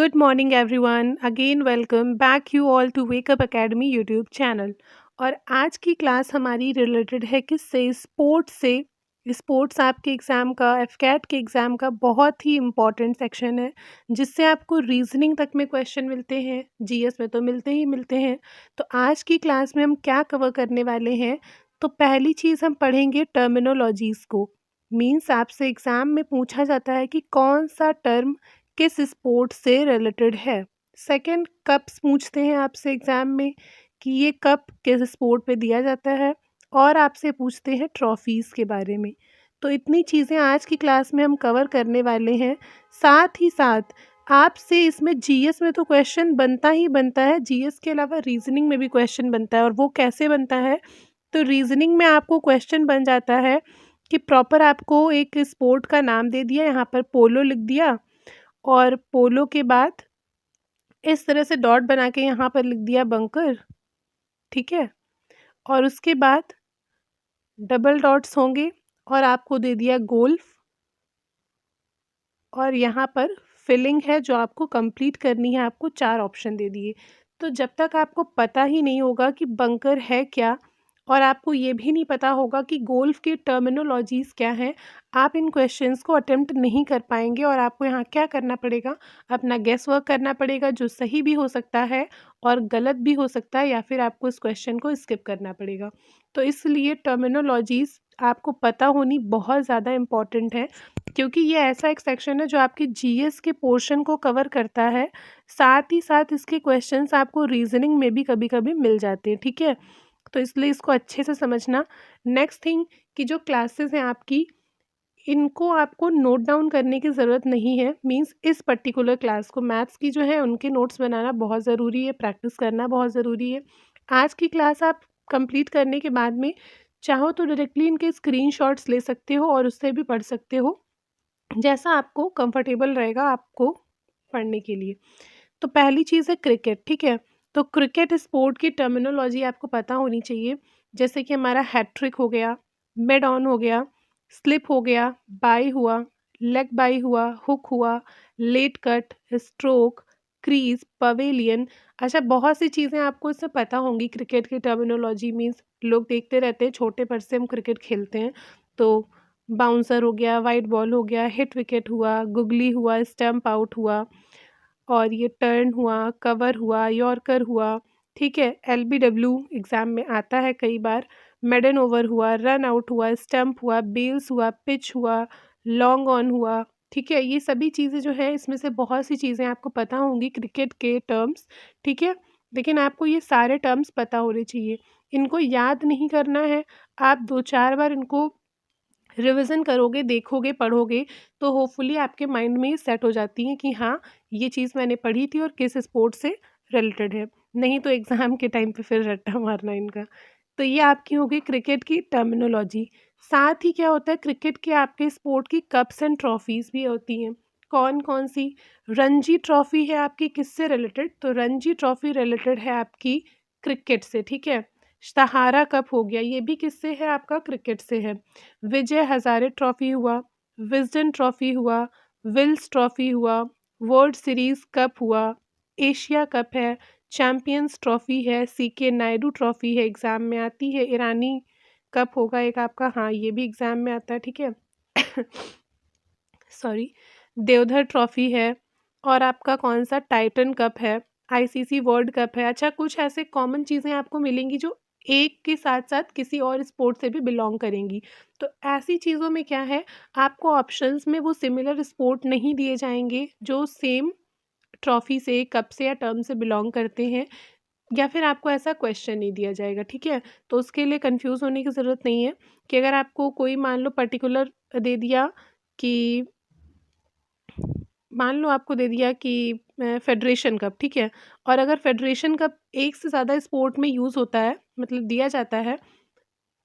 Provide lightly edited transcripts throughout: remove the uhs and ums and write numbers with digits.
Good morning, everyone. Again, welcome back you all to Wake Up Academy YouTube channel. और आज की class हमारी related है किससे? स्पोर्ट्स से। स्पोर्ट्स आपके एग्ज़ाम का एफकेट के एग्ज़ाम का बहुत ही इम्पॉर्टेंट सेक्शन है, जिससे आपको रीजनिंग तक में क्वेश्चन मिलते हैं, जीएस में तो मिलते ही मिलते हैं। तो आज की क्लास में हम क्या कवर करने वाले हैं? तो पहली चीज़ हम पढ़ेंगे टर्मिनोलॉजीज़ को। मीन्स आपसे एग्ज़ाम में पूछा जाता है कि कौन सा टर्म किस स्पोर्ट से रिलेटेड है। सेकंड, कप्स पूछते हैं आपसे एग्ज़ाम में कि ये कप किस स्पोर्ट पे दिया जाता है। और आपसे पूछते हैं ट्रॉफीज़ के बारे में। तो इतनी चीज़ें आज की क्लास में हम कवर करने वाले हैं। साथ ही साथ आपसे इसमें जीएस में तो क्वेश्चन बनता ही बनता है, जीएस के अलावा रीजनिंग में भी क्वेश्चन बनता है। और वो कैसे बनता है? तो रीजनिंग में आपको क्वेश्चन बन जाता है कि प्रॉपर आपको एक स्पोर्ट का नाम दे दिया, यहाँ पर पोलो लिख दिया, और पोलो के बाद इस तरह से डॉट बना के यहाँ पर लिख दिया बंकर, ठीक है। और उसके बाद डबल डॉट्स होंगे और आपको दे दिया गोल्फ, और यहाँ पर फिलिंग है जो आपको कंप्लीट करनी है, आपको 4 ऑप्शन दे दिए। तो जब तक आपको पता ही नहीं होगा कि बंकर है क्या, और आपको ये भी नहीं पता होगा कि गोल्फ की टर्मिनोलॉजीज़ क्या हैं, आप इन क्वेश्चंस को अटेम्प्ट नहीं कर पाएंगे। और आपको यहाँ क्या करना पड़ेगा? अपना गेस वर्क करना पड़ेगा, जो सही भी हो सकता है और गलत भी हो सकता है, या फिर आपको इस क्वेश्चन को स्किप करना पड़ेगा। तो इसलिए टर्मिनोलॉजीज़ आपको पता होनी बहुत ज़्यादा इम्पॉर्टेंट है, क्योंकि ये ऐसा एक सेक्शन है जो आपकी जीएस के पोर्शन को कवर करता है। साथ ही साथ इसके क्वेश्चंस आपको रीजनिंग में भी कभी कभी मिल जाते हैं, ठीक है। तो इसलिए इसको अच्छे से समझना। नेक्स्ट थिंग कि जो क्लासेस हैं आपकी, इनको आपको नोट डाउन करने की ज़रूरत नहीं है। मींस इस पर्टिकुलर क्लास को, मैथ्स की जो है उनके नोट्स बनाना बहुत ज़रूरी है, प्रैक्टिस करना बहुत ज़रूरी है। आज की क्लास आप कंप्लीट करने के बाद में चाहो तो डायरेक्टली इनके स्क्रीनशॉट्स ले सकते हो और उससे भी पढ़ सकते हो, जैसा आपको कंफर्टेबल रहेगा आपको पढ़ने के लिए। तो पहली चीज़ है क्रिकेट, ठीक है। तो क्रिकेट स्पोर्ट की टर्मिनोलॉजी आपको पता होनी चाहिए। जैसे कि हमारा हैट्रिक हो गया, मिड ऑन हो गया, स्लिप हो गया, बाई हुआ, लेग बाई हुआ, हुक हुआ, late cut, stroke, crease, pavilion. अच्छा, बहुत सी चीज़ें आपको इससे पता होंगी क्रिकेट की टर्मिनोलॉजी। मीन्स लोग देखते रहते हैं, छोटे पर से हम क्रिकेट खेलते हैं। तो बाउंसर हो गया, वाइड बॉल हो गया, हिट विकेट हुआ, गुगली हुआ, स्टम्प आउट हुआ, और ये टर्न हुआ, कवर हुआ, यॉर्कर हुआ, ठीक है। एलबीडब्ल्यू एग्ज़ाम में आता है कई बार। मेडन ओवर हुआ, रन आउट हुआ, स्टंप हुआ, बेल्स हुआ, पिच हुआ, लॉन्ग ऑन हुआ, ठीक है। ये सभी चीज़ें जो हैं, इसमें से बहुत सी चीज़ें आपको पता होंगी क्रिकेट के टर्म्स, ठीक है। लेकिन आपको ये सारे टर्म्स पता होने चाहिए, इनको याद नहीं करना है। आप 2-4 बार इनको रिवीजन करोगे, देखोगे, पढ़ोगे, तो होपफुली आपके माइंड में ये सेट हो जाती हैं कि हाँ, ये चीज़ मैंने पढ़ी थी और किस स्पोर्ट से रिलेटेड है। नहीं तो एग्ज़ाम के टाइम पे फिर रट्टा मारना इनका। तो ये आपकी हो गई क्रिकेट की टर्मिनोलॉजी। साथ ही क्या होता है, क्रिकेट के आपके स्पोर्ट की कप्स एंड ट्रॉफीज़ भी होती हैं। कौन-कौन सी? रणजी ट्रॉफ़ी है आपकी किससे रिलेटेड? तो रणजी ट्रॉफ़ी रिलेटेड है आपकी क्रिकेट से, ठीक है। सहारा कप हो गया, ये भी किससे है? आपका क्रिकेट से है। विजय हज़ारे ट्रॉफ़ी हुआ, विज़डन ट्रॉफ़ी हुआ, विल्स ट्रॉफ़ी हुआ, वर्ल्ड सीरीज़ कप हुआ, एशिया कप है, चैंपियंस ट्रॉफ़ी है, सीके नायडू ट्रॉफ़ी है, एग्ज़ाम में आती है। ईरानी कप होगा एक आपका, हाँ, ये भी एग्ज़ाम में आता है, ठीक है। सॉरी, देवधर ट्रॉफ़ी है, और आपका कौन सा टाइटन कप है, आईसीसी वर्ल्ड कप है। अच्छा, कुछ ऐसे कॉमन चीज़ें आपको मिलेंगी जो एक के साथ-साथ किसी और स्पोर्ट से भी बिलॉन्ग करेंगी। तो ऐसी चीज़ों में क्या है, आपको ऑप्शंस में वो सिमिलर स्पोर्ट नहीं दिए जाएँगे जो सेम ट्रॉफ़ी से, कप से या टर्म से बिलॉन्ग करते हैं, या फिर आपको ऐसा क्वेश्चन नहीं दिया जाएगा, ठीक है। तो उसके लिए कन्फ्यूज़ होने की ज़रूरत नहीं है कि अगर आपको कोई मान लो पर्टिकुलर दे दिया कि, मान लो आपको दे दिया कि फेडरेशन कप, ठीक है। और अगर फेडरेशन कप एक से ज़्यादा स्पोर्ट में यूज़ होता है, मतलब दिया जाता है,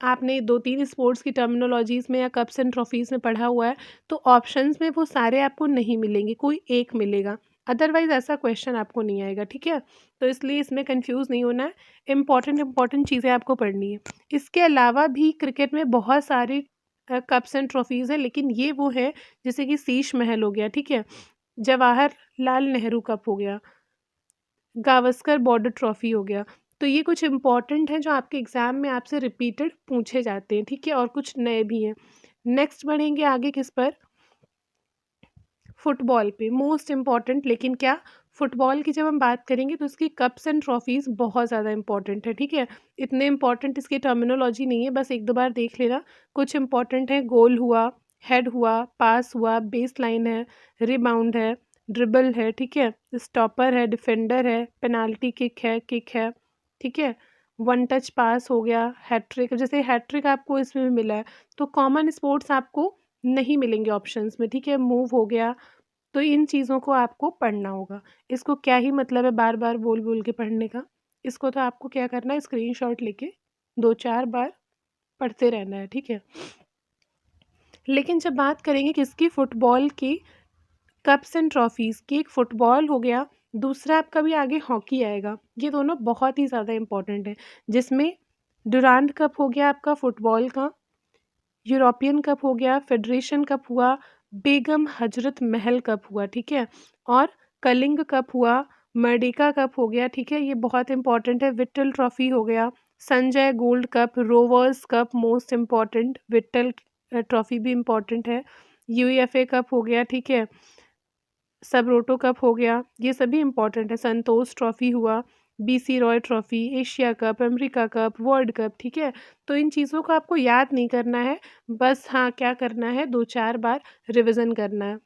आपने 2-3 स्पोर्ट्स की टर्मिनोलॉजीज़ में या कप्स एंड ट्रॉफीज़ में पढ़ा हुआ है, तो ऑप्शंस में वो सारे आपको नहीं मिलेंगे, कोई एक मिलेगा। अदरवाइज़ ऐसा क्वेश्चन आपको नहीं आएगा, ठीक है। तो इसलिए इसमें कन्फ्यूज़ नहीं होना है, इम्पॉर्टेंट चीज़ें आपको पढ़नी है। इसके अलावा भी क्रिकेट में बहुत सारे कप्स एंड ट्रॉफीज़ हैं, लेकिन ये वो है जैसे कि शीश महल हो गया, ठीक है। जवाहरलाल नेहरू कप हो गया, गावस्कर बॉर्डर ट्रॉफी हो गया। तो ये कुछ इम्पोर्टेंट हैं जो आपके एग्ज़ाम में आपसे रिपीटेड पूछे जाते हैं, ठीक है? और कुछ नए भी हैं। नेक्स्ट बढ़ेंगे आगे किस पर? फुटबॉल पे, मोस्ट इम्पॉर्टेंट। लेकिन क्या, फुटबॉल की जब हम बात करेंगे तो इसकी कप्स एंड ट्रॉफीज़ बहुत ज़्यादा इम्पॉर्टेंट है, ठीक है? इतने इम्पॉर्टेंट इसकी टर्मिनोलॉजी नहीं है, बस 1-2 बार देख लेना। कुछ इम्पॉर्टेंट है, गोल हुआ, हेड हुआ, पास हुआ, बेस लाइन है, रिबाउंड है, ड्रिबल है, ठीक है? स्टॉपर है, डिफेंडर है, पेनाल्टी किक है, ठीक है? वन टच पास हो गया, हैट्रिक, जैसे हैट्रिक आपको इसमें भी मिला है, तो कॉमन स्पोर्ट्स आपको नहीं मिलेंगे ऑप्शंस में, ठीक है? मूव हो गया, तो इन चीज़ों को आपको पढ़ना होगा। इसको क्या ही मतलब है बार-बार बोल-बोल के पढ़ने का। इसको तो आपको क्या करना है, स्क्रीनशॉट लेके 2-4 बार पढ़ते रहना है, ठीक है? लेकिन जब बात करेंगे किसकी, फुटबॉल की कप्स एंड ट्रॉफीज़ की, एक फुटबॉल हो गया, दूसरा आपका भी आगे हॉकी आएगा। ये दोनों बहुत ही ज़्यादा इम्पोर्टेंट हैं, जिसमें डुरांड कप हो गया आपका फुटबॉल का, यूरोपियन कप हो गया, फेडरेशन कप हुआ, बेगम हजरत महल कप हुआ, ठीक है? और कलिंग कप हुआ, मर्डिका कप हो गया, ठीक है? ये बहुत इंपॉर्टेंट है। विट्ठल ट्रॉफी हो गया, Sanjay gold cup, Rovers cup most important, Vitthal trophy भी इम्पॉर्टेंट है। यूईएफए कप हो गया, ठीक है? सबरोटो कप हो गया, ये सभी इम्पॉर्टेंट है। संतोष ट्रॉफी हुआ, BC Roy trophy, Asia cup, America cup, world cup, ठीक है? तो इन चीज़ों को आपको याद नहीं करना है, बस हाँ, क्या करना है, 2-4 बार रिविज़न करना है।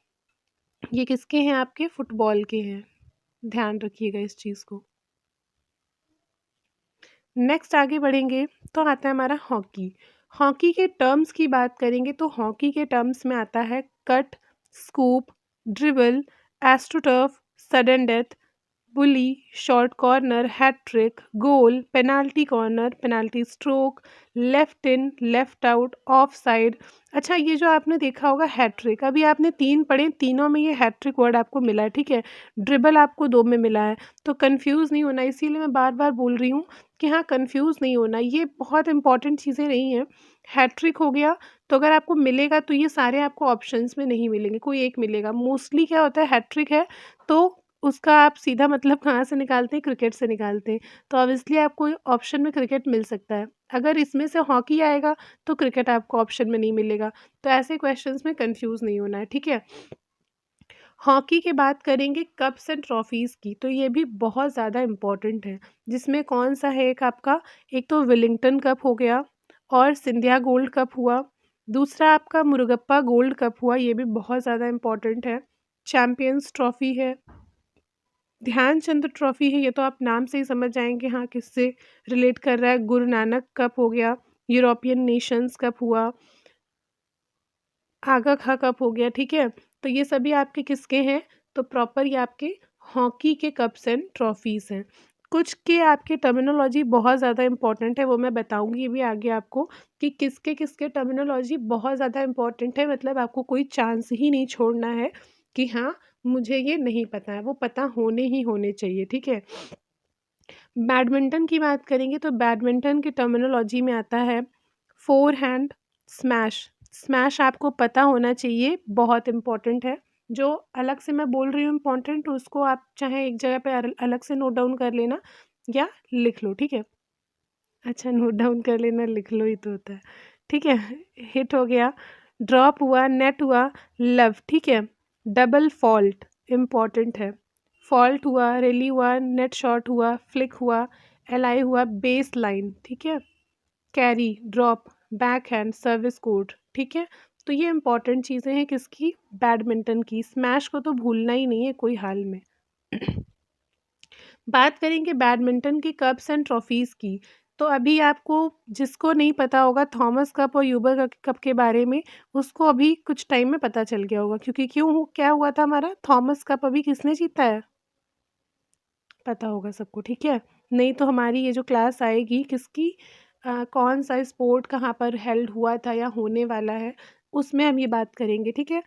ये किसके हैं आपके? फुटबॉल के हैं, ध्यान रखिएगा इस चीज़ को। नेक्स्ट आगे बढ़ेंगे तो आता है हमारा हॉकी। हॉकी के टर्म्स की बात करेंगे तो हॉकी के टर्म्स में आता है cut, scoop, dribble, astroturf, sudden death, bully, short corner, hat trick, goal, penalty corner, penalty stroke, left in, left out, off side. अच्छा, ये जो आपने देखा होगा हैट्रिक, अभी आपने 3 पढ़े, तीनों में ये हैट्रिक वर्ड आपको मिला है, ठीक है? ड्रिबल आपको 2 में मिला है, तो कन्फ्यूज़ नहीं होना, इसीलिए मैं बार-बार बोल रही हूँ कि हाँ, कन्फ्यूज़ नहीं होना, ये बहुत इंपॉर्टेंट चीज़ें नहीं हैं। हैट्रिक हो गया, तो अगर आपको मिलेगा तो ये सारे आपको ऑप्शंस में नहीं मिलेंगे, कोई एक मिलेगा। मोस्टली क्या होता है, हैट्रिक है तो उसका आप सीधा मतलब कहाँ से निकालते हैं? क्रिकेट से निकालते हैं। तो ऑब्वियसली आपको ऑप्शन में क्रिकेट मिल सकता है। अगर इसमें से हॉकी आएगा तो क्रिकेट आपको ऑप्शन में नहीं मिलेगा। तो ऐसे क्वेश्चंस में कन्फ्यूज़ नहीं होना है, ठीक है? हॉकी की बात करेंगे कप्स एंड ट्रॉफीज़ की, तो ये भी बहुत ज़्यादा इम्पोर्टेंट है। जिसमें कौन-सा है एक आपका, एक तो विलिंगटन कप हो गया और सिंधिया गोल्ड कप हुआ। दूसरा आपका मुरुगप्पा गोल्ड कप हुआ, ये भी बहुत ज़्यादा इम्पोर्टेंट है। चैंपियंस ट्रॉफी है। ध्यानचंद ट्रॉफी है, ये तो आप नाम से ही समझ जाएँगे हाँ, किससे रिलेट कर रहा है। गुरु नानक कप हो गया, यूरोपियन नेशंस कप हुआ, आगा खां कप हो गया, ठीक है? तो ये सभी आपके किसके हैं? तो प्रॉपर ये आपके हॉकी के कप्स एंड ट्रॉफीज़ हैं। कुछ के आपके टर्मिनोलॉजी बहुत ज़्यादा इम्पोर्टेंट है, वो मैं बताऊँगी भी आगे आपको कि किसके टर्मिनोलॉजी बहुत ज़्यादा इम्पोर्टेंट है, मतलब आपको कोई चांस ही नहीं छोड़ना है कि हाँ, मुझे ये नहीं पता है, वो पता होने ही होने चाहिए, ठीक है? बैडमिंटन की बात करेंगे तो बैडमिंटन की टर्मिनोलॉजी में आता है फ़ोरहैंड, स्मैश। स्मैश आपको पता होना चाहिए, बहुत इम्पोर्टेंट है। जो अलग से मैं बोल रही हूँ इम्पोर्टेंट, उसको आप चाहे एक जगह पे अलग से नोट डाउन कर लेना या लिख लो, ठीक है? अच्छा, नोट डाउन कर लेना, लिख लो ही तो होता है, ठीक है? हिट हो गया, ड्रॉप हुआ, नेट हुआ, लव, ठीक है? डबल फॉल्ट इम्पॉर्टेंट है। फॉल्ट हुआ, रैली हुआ, नेट शॉट हुआ, फ्लिक हुआ, एलाई हुआ, बेस लाइन, ठीक है? Carry, drop, back hand, service court, ठीक है? तो ये इम्पॉर्टेंट चीज़ें हैं किसकी? बैडमिंटन की। स्मैश को तो भूलना ही नहीं है कोई हाल में। बात करेंगे बैडमिंटन की कप्स एंड ट्रॉफीज़ की, तो अभी आपको जिसको नहीं पता होगा थॉमस कप और यूबर कप के बारे में, उसको अभी कुछ टाइम में पता चल गया होगा, क्योंकि क्या हुआ था हमारा थॉमस कप, अभी किसने जीता है? पता होगा सबको, ठीक है? नहीं तो हमारी ये जो क्लास आएगी किसकी, कौन सा स्पोर्ट कहाँ पर हेल्ड हुआ था या होने वाला है, उसमें हम ये बात करेंगे, ठीक है?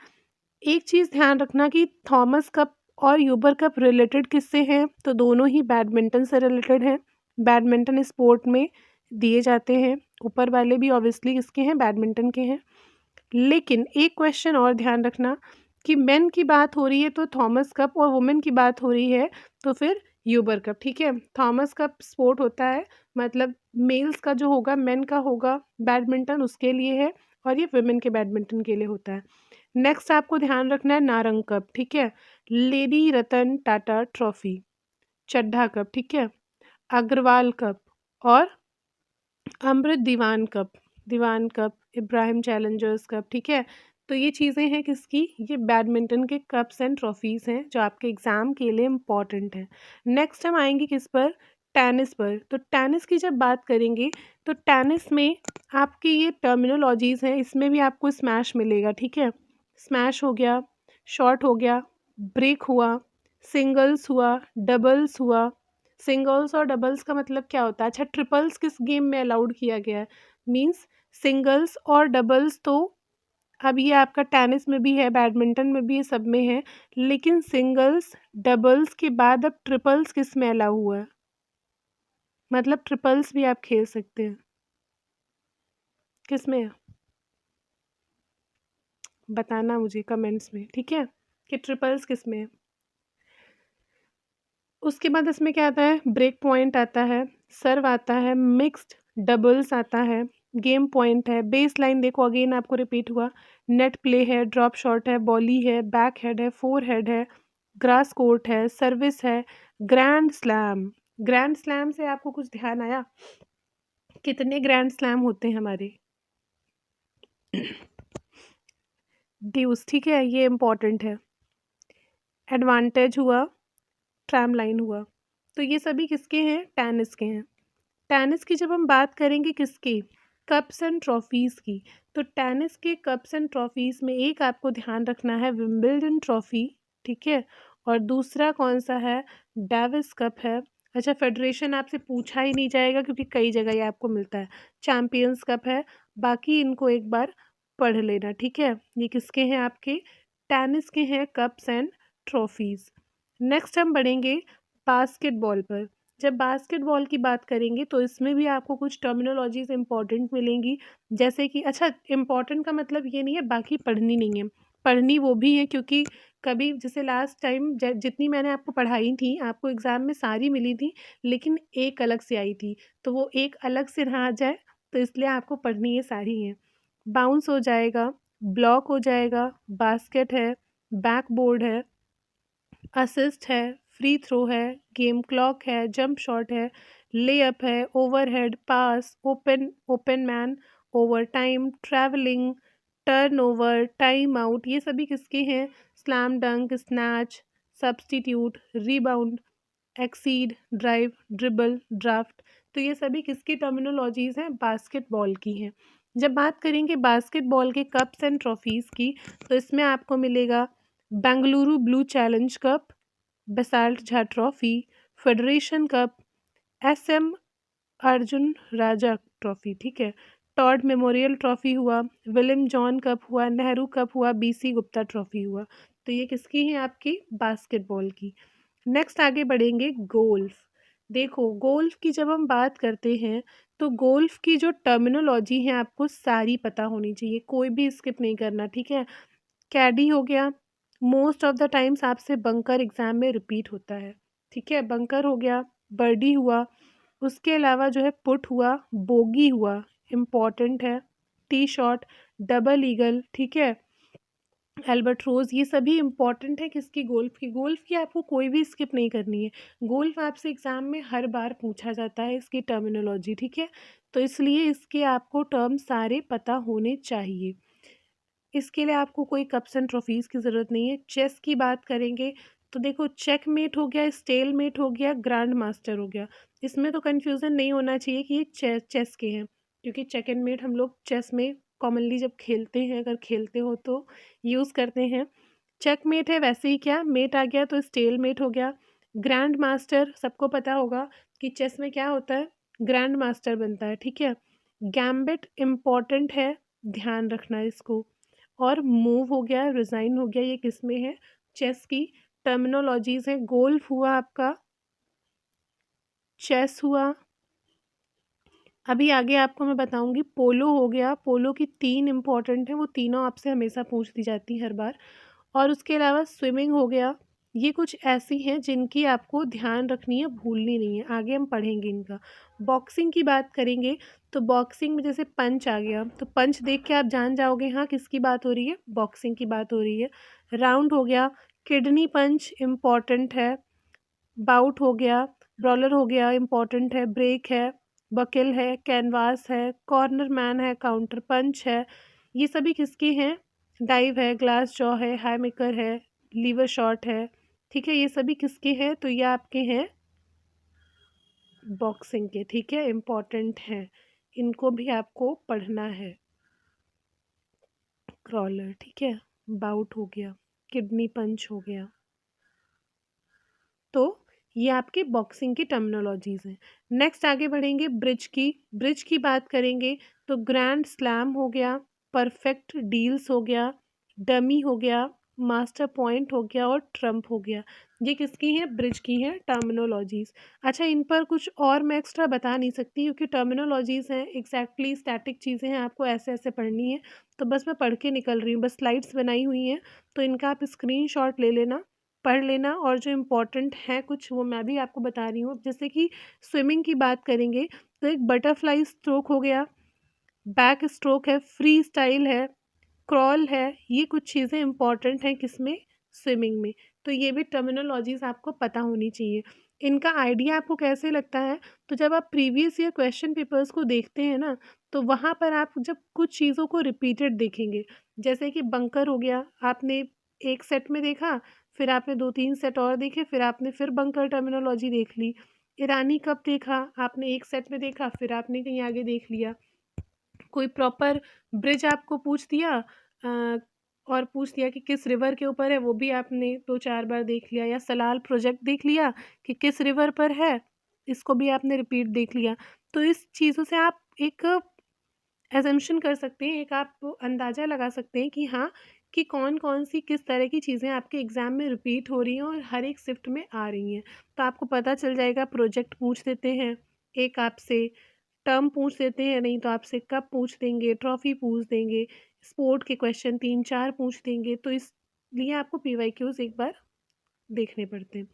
एक चीज़ ध्यान रखना कि थॉमस कप और यूबर कप रिलेटेड किससे हैं, तो दोनों ही बैडमिंटन से रिलेटेड हैं। बैडमिंटन स्पोर्ट में दिए जाते हैं, ऊपर वाले भी ऑब्वियसली किसके हैं, बैडमिंटन के हैं। लेकिन एक क्वेश्चन और ध्यान रखना कि मेन की बात हो रही है तो थॉमस कप, और वुमेन की बात हो रही है तो फिर यूबर कप, ठीक है। थॉमस कप स्पोर्ट होता है, मतलब मेल्स का जो होगा, मेन का होगा बैडमिंटन उसके लिए है, और ये वुमेन के बैडमिंटन के लिए होता है। नेक्स्ट आपको ध्यान रखना है नारंग कप, ठीक है। Lady Ratan Tata trophy, Chadha cup, ठीक है। अग्रवाल कप और अमृत दीवान कप, इब्राहिम चैलेंजर्स कप, ठीक है। तो ये चीज़ें हैं किसकी, ये बैडमिंटन के कप्स एंड ट्रॉफीज़ हैं जो आपके एग्ज़ाम के लिए इम्पॉर्टेंट हैं। नेक्स्ट हम आएंगे किस पर, टेनिस पर। तो टेनिस की जब बात करेंगे तो टेनिस में आपकी ये टर्मिनोलॉजीज़ हैं, इसमें भी आपको स्मैश मिलेगा, ठीक है। स्मैश हो गया, शॉट हो गया, ब्रेक हुआ, सिंगल्स हुआ, डबल्स हुआ। सिंगल्स और डबल्स का मतलब क्या होता है, अच्छा ट्रिपल्स किस गेम में अलाउड किया गया है, मींस सिंगल्स और डबल्स तो अब ये आपका टेनिस में भी है, बैडमिंटन में भी है, सब में है, लेकिन सिंगल्स डबल्स के बाद अब ट्रिपल्स किस में अलाउ हुआ है, मतलब ट्रिपल्स भी आप खेल सकते हैं, किस में है बताना मुझे कमेंट्स में, ठीक है, कि ट्रिपल्स किस में है। उसके बाद इसमें क्या आता है, ब्रेक पॉइंट आता है, सर्व आता है, मिक्स्ड डबल्स आता है, गेम पॉइंट है, बेस लाइन देखो अगेन आपको रिपीट हुआ, नेट प्ले है, ड्रॉप शॉट है, बॉली है, बैक हेड है, फोर हेड है, ग्रास कोर्ट है, सर्विस है, ग्रैंड स्लैम। ग्रैंड स्लैम से आपको कुछ ध्यान आया, कितने ग्रैंड स्लैम होते हैं हमारे, ड्यूस, ठीक है, ये इम्पॉर्टेंट है। एडवांटेज हुआ, ट्रैम लाइन हुआ, तो ये सभी किसके हैं, टेनिस के हैं। टेनिस की जब हम बात करेंगे किसकी, कप्स एंड ट्रॉफीज़ की, तो टेनिस के कप्स एंड ट्रॉफीज़ में एक आपको ध्यान रखना है विंबलडन ट्रॉफी, ठीक है, और दूसरा कौन सा है, डेविस कप है। अच्छा फेडरेशन आपसे पूछा ही नहीं जाएगा क्योंकि कई जगह ये आपको मिलता है, चैम्पियंस कप है, बाकी इनको एक बार पढ़ लेना, ठीक है। ये किसके हैं, आपके टेनिस के हैं कप्स एंड ट्रॉफीज़। नेक्स्ट हम बढ़ेंगे बास्केटबॉल पर। जब बास्केटबॉल की बात करेंगे तो इसमें भी आपको कुछ टर्मिनोलॉजीज इंपॉर्टेंट मिलेंगी, जैसे कि अच्छा इम्पॉर्टेंट का मतलब ये नहीं है बाकी पढ़नी नहीं है, पढ़नी वो भी है, क्योंकि कभी जैसे लास्ट टाइम जितनी मैंने आपको पढ़ाई थी आपको एग्ज़ाम में सारी मिली थी, लेकिन एक अलग से आई थी, तो वो एक अलग से ना आ जाए, तो इसलिए आपको पढ़नी ये सारी हैं। बाउंस हो जाएगा, ब्लॉक हो जाएगा, बास्केट है, बैक बोर्ड है, असिस्ट है, फ्री थ्रो है, गेम क्लॉक है, जंप शॉट है, लेअप है, overhead pass, open man, over time, travelling, turnover, time out, ये सभी किसके हैं, slam dunk, snatch, substitute, rebound, exceed, drive, dribble, draft, तो ये सभी किसकी टर्मिनोलॉजीज़ हैं, बास्केटबॉल की हैं। जब बात करेंगे बास्केटबॉल के कप्स एंड ट्रॉफीज़ की, तो इसमें आपको मिलेगा बेंगलुरु ब्लू चैलेंज कप, बेसाल्ट Jha trophy, federation cup, SM Arjun Raja trophy, ठीक है, टॉड मेमोरियल ट्रॉफी हुआ, विलियम जॉन कप हुआ, नेहरू कप हुआ, बीसी गुप्ता ट्रॉफी हुआ, तो ये किसकी हैं, आपकी बास्केटबॉल की। नेक्स्ट आगे बढ़ेंगे गोल्फ। देखो गोल्फ की जब हम बात करते हैं तो गोल्फ की जो टर्मिनोलॉजी है आपको सारी पता होनी चाहिए, कोई भी स्किप नहीं करना, ठीक है। कैडी हो गया, मोस्ट ऑफ द टाइम्स आपसे बंकर एग्जाम में रिपीट होता है, ठीक है, बंकर हो गया, बर्डी हुआ, उसके अलावा जो है पुट हुआ, बोगी हुआ, इम्पॉर्टेंट है, टी शॉट, डबल ईगल, ठीक है, एल्बर्ट्रोज, ये सभी इंपॉर्टेंट है किसकी, गोल्फ की। गोल्फ की आपको कोई भी स्किप नहीं करनी है, गोल्फ आपसे एग्जाम में हर बार पूछा जाता है इसकी टर्मिनोलॉजी, ठीक है, तो इसलिए इसके आपको टर्म सारे पता होने चाहिए। इसके लिए आपको कोई कप्स एंड ट्रॉफीज़ की ज़रूरत नहीं है। चेस की बात करेंगे तो देखो चेक मेट हो गया, स्टेल मेट हो गया, ग्रैंड मास्टर हो गया, इसमें तो कन्फ्यूज़न नहीं होना चाहिए कि ये चेस के हैं, क्योंकि चेक एंड मेट हम लोग चेस में कॉमनली जब खेलते हैं, अगर खेलते हो तो यूज़ करते हैं। चेक मेट है, वैसे ही क्या मेट आ गया तो स्टेल मेट हो गया। ग्रैंड मास्टर सबको पता होगा कि चेस में क्या होता है, ग्रैंड मास्टर बनता है, ठीक है। गैम्बिट इम्पॉर्टेंट है, ध्यान रखना इसको। और मूव हो गया, रिज़ाइन हो गया, ये किस में है, चेस की टर्मिनोलॉजीज़ हैं। गोल्फ हुआ आपका, चेस हुआ, अभी आगे आपको मैं बताऊंगी पोलो हो गया, पोलो की तीन इम्पॉर्टेंट है, वो तीनों आपसे हमेशा पूछ दी जाती है हर बार। और उसके अलावा स्विमिंग हो गया। ये कुछ ऐसी हैं जिनकी आपको ध्यान रखनी है, भूलनी नहीं है, आगे हम पढ़ेंगे इनका। बॉक्सिंग की बात करेंगे तो बॉक्सिंग में जैसे पंच आ गया, तो पंच देख के आप जान जाओगे हाँ किसकी बात हो रही है, बॉक्सिंग की बात हो रही है। राउंड हो गया, किडनी पंच इम्पॉर्टेंट है। बाउट हो गया, ब्रॉलर हो गया इम्पॉर्टेंट है, ब्रेक है, बकिल है, कैनवास है, कॉर्नर मैन है, काउंटर पंच है। ये सभी किसके हैं, डाइव है, ग्लास जॉ है, हाई मेकर है, लीवर शॉट है। ठीक है, ये सभी किसके हैं, तो ये आपके हैं बॉक्सिंग के। ठीक है, इम्पॉर्टेंट हैं, इनको भी आपको पढ़ना है। क्रॉलर, ठीक है, बाउट हो गया, किडनी पंच हो गया। तो ये आपके बॉक्सिंग की टर्मिनोलॉजीज़ हैं। नेक्स्ट आगे बढ़ेंगे ब्रिज की। ब्रिज की बात करेंगे तो ग्रैंड स्लैम हो गया, परफेक्ट डील्स हो गया, डमी हो गया, मास्टर पॉइंट हो गया और ट्रम्प हो गया। ये किसकी हैं, ब्रिज की हैं टर्मिनोलॉजीज़। अच्छा, इन पर कुछ और मैं एक्स्ट्रा बता नहीं सकती क्योंकि टर्मिनोलॉजीज़ हैं, एग्जैक्टली स्टैटिक चीज़ें हैं, आपको ऐसे ऐसे पढ़नी है। तो बस मैं पढ़ के निकल रही हूँ, बस स्लाइड्स बनाई हुई हैं, तो इनका आप स्क्रीनशॉट ले लेना, पढ़ लेना, और जो इम्पोर्टेंट है कुछ वो मैं भी आपको बता रही हूँ। जैसे कि स्विमिंग की बात करेंगे तो एक बटरफ्लाई स्ट्रोक हो गया, बैक स्ट्रोक है, फ्री स्टाइल है, क्रॉल है। ये कुछ चीज़ें इंपॉर्टेंट हैं किसमें, स्विमिंग में। तो ये भी टर्मिनोलॉजीज आपको पता होनी चाहिए। इनका आइडिया आपको कैसे लगता है, तो जब आप प्रीवियस ईयर क्वेश्चन पेपर्स को देखते हैं ना, तो वहाँ पर आप जब कुछ चीज़ों को रिपीटेड देखेंगे, जैसे कि बंकर हो गया, आपने एक सेट में देखा, फिर आपने 2-3 सेट और देखे, फिर आपने फिर बंकर टर्मिनोलॉजी देख ली। ईरानी कप देखा, आपने एक सेट में देखा, फिर आपने कहीं आगे देख लिया। कोई प्रॉपर ब्रिज आपको पूछ दिया, और पूछ दिया कि किस रिवर के ऊपर है, वो भी आपने 2-4 बार देख लिया। या सलाल प्रोजेक्ट देख लिया कि किस रिवर पर है, इसको भी आपने रिपीट देख लिया। तो इस चीज़ों से आप एक एजम्पशन कर सकते हैं, एक आप अंदाज़ा लगा सकते हैं कि हाँ, कि कौन-कौन सी किस तरह की चीज़ें आपके एग्ज़ाम में रिपीट हो रही हैं और हर एक शिफ्ट में आ रही हैं। तो आपको पता चल जाएगा, प्रोजेक्ट पूछ देते हैं, एक आपसे टर्म पूछ देते हैं, नहीं तो आपसे कप पूछ देंगे, ट्रॉफ़ी पूछ देंगे, स्पोर्ट के क्वेश्चन 3-4 पूछ देंगे, तो इसलिए आपको पीवाईक्यूज़ एक बार देखने पड़ते हैं।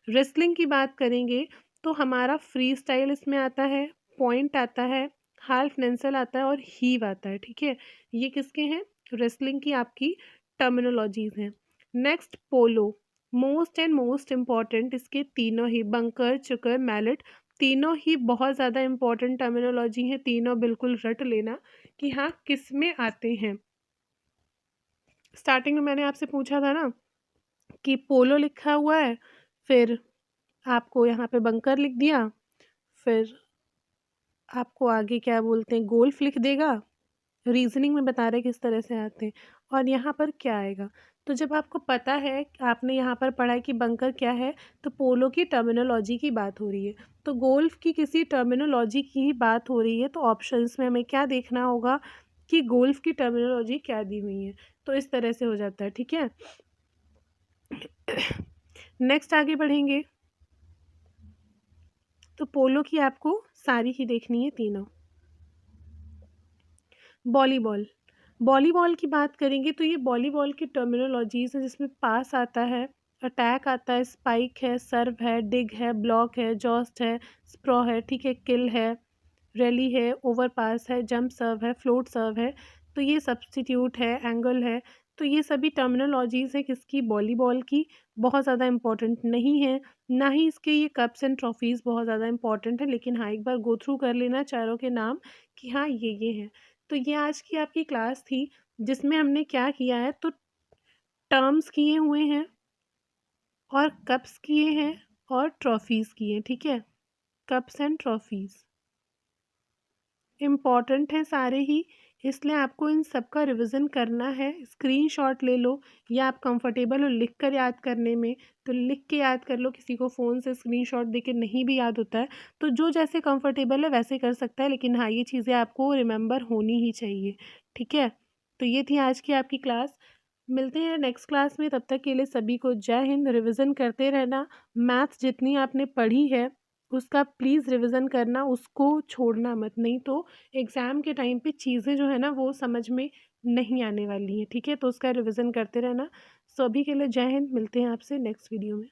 रेसलिंग की बात करेंगे तो हमारा फ्री स्टाइल इसमें आता है, पॉइंट आता है, हाल्फ नेंसल आता है और हीव आता है। ठीक है, ये किसके हैं, रेसलिंग की आपकी टर्मिनोलॉजीज़ हैं। Next polo, most and most important, इसके तीनों ही बंकर, चुकर, मैलेट, तीनों ही बहुत ज़्यादा इम्पॉर्टेंट टर्मिनोलॉजी हैं। तीनों बिल्कुल रट लेना कि हाँ किस में आते हैं। स्टार्टिंग में मैंने आपसे पूछा था ना कि पोलो लिखा हुआ है, फिर आपको यहाँ पे बंकर लिख दिया, फिर आपको आगे क्या बोलते हैं गोल्फ लिख देगा, रीजनिंग में बता रहे किस तरह से आते हैं, और यहाँ पर क्या आएगा। तो जब आपको पता है, आपने यहाँ पर पढ़ा है कि बंकर क्या है, तो पोलो की टर्मिनोलॉजी की बात हो रही है, तो गोल्फ की किसी टर्मिनोलॉजी की ही बात हो रही है, तो ऑप्शंस में हमें क्या देखना होगा कि गोल्फ की टर्मिनोलॉजी क्या दी हुई है। तो इस तरह से हो जाता है। ठीक है, नेक्स्ट आगे बढ़ेंगे तो पोलो की आपको सारी ही देखनी है तीनों। वॉलीबॉल, वॉलीबॉल की बात करेंगे तो ये वॉलीबॉल की टर्मिनोलॉजीज़ है, जिसमें पास आता है, अटैक आता है, स्पाइक है, सर्व है, डिग है, ब्लॉक है, जॉस्ट है, स्प्रो है, ठीक है, किल है, रैली है, ओवर पास है, जंप सर्व है, फ्लोट सर्व है, तो ये सब्स्टिट्यूट है, एंगल है। तो ये सभी टर्मिनोलॉजीज़ हैं किसकी, वॉलीबॉल की, बहुत ज़्यादा इंपॉर्टेंट नहीं है, ना ही इसके ये कप्स एंड ट्रॉफीज़ बहुत ज़्यादा इंपॉर्टेंट है, लेकिन हाँ एक बार गो थ्रू कर लेना चारों के नाम कि हाँ ये हैं। तो ये आज की आपकी क्लास थी, जिसमें हमने क्या किया है, तो टर्म्स किए हुए हैं और कप्स किए हैं और ट्रॉफीज़ किए हैं। ठीक है, कप्स एंड ट्रॉफीज़ इम्पॉर्टेंट हैं सारे ही, इसलिए आपको इन सब का रिवीजन करना है। स्क्रीनशॉट ले लो, या आप कंफर्टेबल हो लिख कर याद करने में तो लिख के याद कर लो, किसी को फ़ोन से स्क्रीनशॉट देके नहीं भी याद होता है, तो जो जैसे कंफर्टेबल है वैसे कर सकता है, लेकिन हाँ ये चीज़ें आपको रिमेंबर होनी ही चाहिए। ठीक है, तो ये थी आज की आपकी क्लास, मिलते हैं नेक्स्ट क्लास में, तब तक के लिए सभी को जय हिंद। रिवीजन करते रहना, मैथ्स जितनी आपने पढ़ी है उसका प्लीज़ रिविज़न करना, उसको छोड़ना मत, नहीं तो एग्ज़ाम के टाइम पे चीज़ें जो है ना वो समझ में नहीं आने वाली हैं, ठीक है? तो उसका रिविज़न करते रहना। सो अभी के लिए जय हिंद, मिलते हैं आपसे नेक्स्ट वीडियो में।